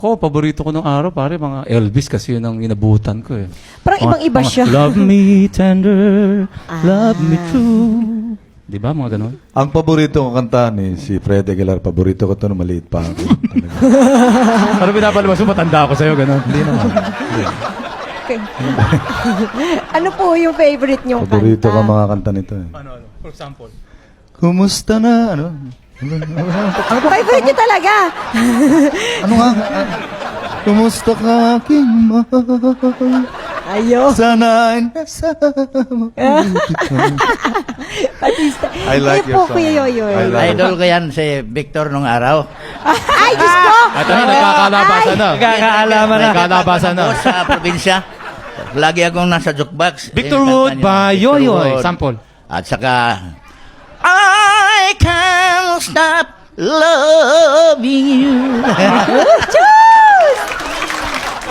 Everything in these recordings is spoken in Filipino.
Ko, paborito ko nung araw, pare, mga Elvis kasi yun ang inabutan ko eh. Parang ibang-iba siya. Love me tender, love me true. Di ba, mga ganon? Ang paborito kong kanta ni si Fred Aguilar, paborito ko ito nung maliit pa ako. Parang pinapalabas mo, matanda ako sa'yo, ganon. Hindi naman. Ano po yung favorite niyong Paborito kanta? ko mga kanta nito eh. Ano? For example? Kumusta na? Ano? Favorite niyo talaga. Ano nga? Kumusta ka aking mahal? Ayo. Sana'y nasama. Artista. I like Kayo your po, song. Kuya Yoyoy. I like Idol ko yan si Victor nung araw. Ay, Diyos ko! At ano, nagkakalabasan na. Nagkakaalaman na. Nagkakalabasan na. Ako sa probinsya. Lagi akong nasa jukebox. Victor Yung Wood kanta niya, by Victor Yoyoy. Wood. Sample. At saka, I can't stop loving you.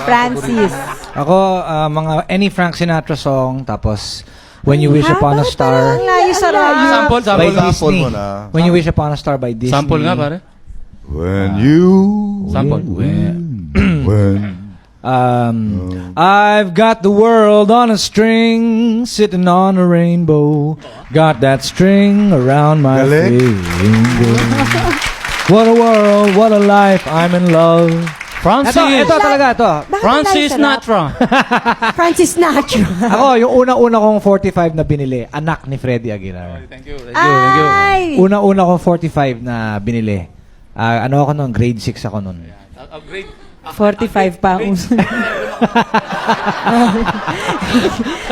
Francis. Ako, mga any Frank Sinatra song, tapos When You Wish Upon a Star Ang layo sa layo. Sample, by sample. Sample Disney. mo na. When You Wish Upon a Star by Disney. Sample nga, pare. When you... Sample. When... I've got the world on a string, sitting on a rainbow. Got that string around my Galing. finger. What a world, what a life, I'm in love. Francis. Ito talaga, ito. Bakit Francis ang layo sa Natra. Francis Natra. Ako, yung una-una kong 45 na binili, anak ni Freddie Aguilar. Thank you. Ay! Una-una kong 45 na binili. Ano ako noon? Grade 6 ako noon. Upgrade. 45 pa ang uso.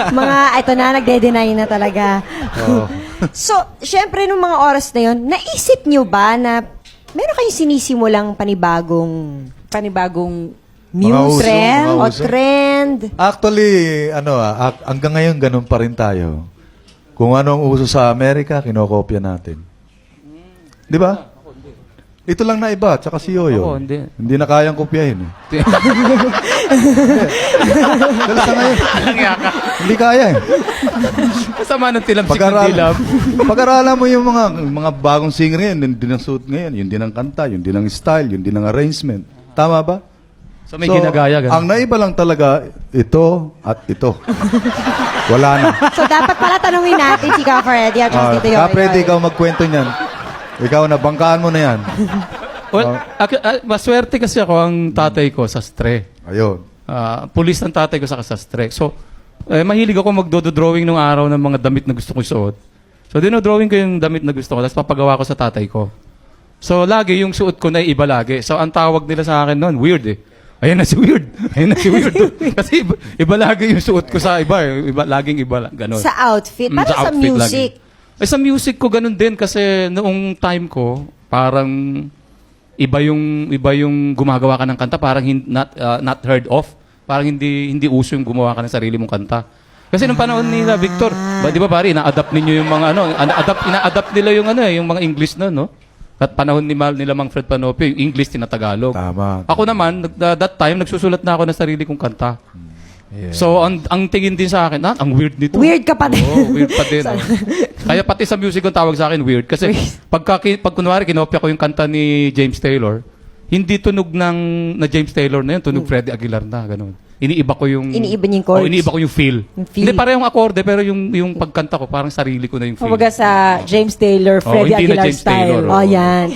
Mga, ito na, nagde-deny na talaga. So, syempre, nung mga oras na yun, naisip nyo ba na meron kayong sinisimulang panibagong Mga uso, trend mga o uso. trend? Actually, hanggang ngayon ganun pa rin tayo. Kung ano ang uso sa Amerika, kinokopya natin. Di ba? Ito lang na iba, tsaka si Yoyo. Ako, hindi. Hindi na kayang kopyahin. Eh. Dahil sa ngayon, hindi kaya eh. Kasama ng tilamsik ng dilab. Pag-aralan mo yung mga bagong singer ngayon, yun din ang suit ngayon, yun din ang kanta, yun din ang style, yun din ang arrangement. Tama ba? So may ginagaya, Ang ganun. naiba lang talaga, ito at ito. Wala na. So, dapat pala tanungin natin si Ka Freddy at saka Tito Yoyoy. Kapre, ikaw magkwento niyan. Ikaw na, bangkaan mo na yan. Well, maswerte kasi ako ang tatay ko sa stre. Ayun. Pulis ng tatay ko sa sastre. So, mahilig ako magdo-drawing nung araw ng mga damit na gusto ko isuot. So, dinodrawing ko yung damit na gusto ko, tapos papagawa ko sa tatay ko. So, lagi yung suot ko na iba lagi. So, ang tawag nila sa akin noon, weird eh. Ayan na si weird. Ayan na si weird. Kasi iba lagi yung suot ko sa iba. Laging iba. Ganun. Sa outfit, para sa outfit music. lagi. Sa music ko ganun din kasi noong time ko, parang iba yung gumagawa ka ng kanta, parang not heard of. Parang hindi uso yung gumawa ka ng sarili mong kanta. Kasi nung panahon nila Victor, di ba pare, ina-adapt ninyo yung mga ina-adapt nila yung yung mga English na, no? At panahon nila Mang Fred Panope, yung English tinatagalog. Tama. Ako naman, that time, nagsusulat na ako ng sarili kong kanta. Yeah. So, ang tingin din sa akin, ang weird nito. Weird ka pa din. Oo, weird pa din. Kaya pati sa music ang tawag sa akin, weird. Kasi pag kunwari, kinopya ko yung kanta ni James Taylor, hindi tunog na James Taylor na yun, tunog Freddie Aguilar na, ganun. Iniiba ko yung... Iniiba niyo yung chords. Iniiba ko yung feel. Yung feel. Hindi, parang yung akorde, pero yung pagkanta ko, parang sarili ko na yung feel. Kumbaga sa James Taylor, Freddie hindi na Aguilar James style. Taylor, Oh, yan.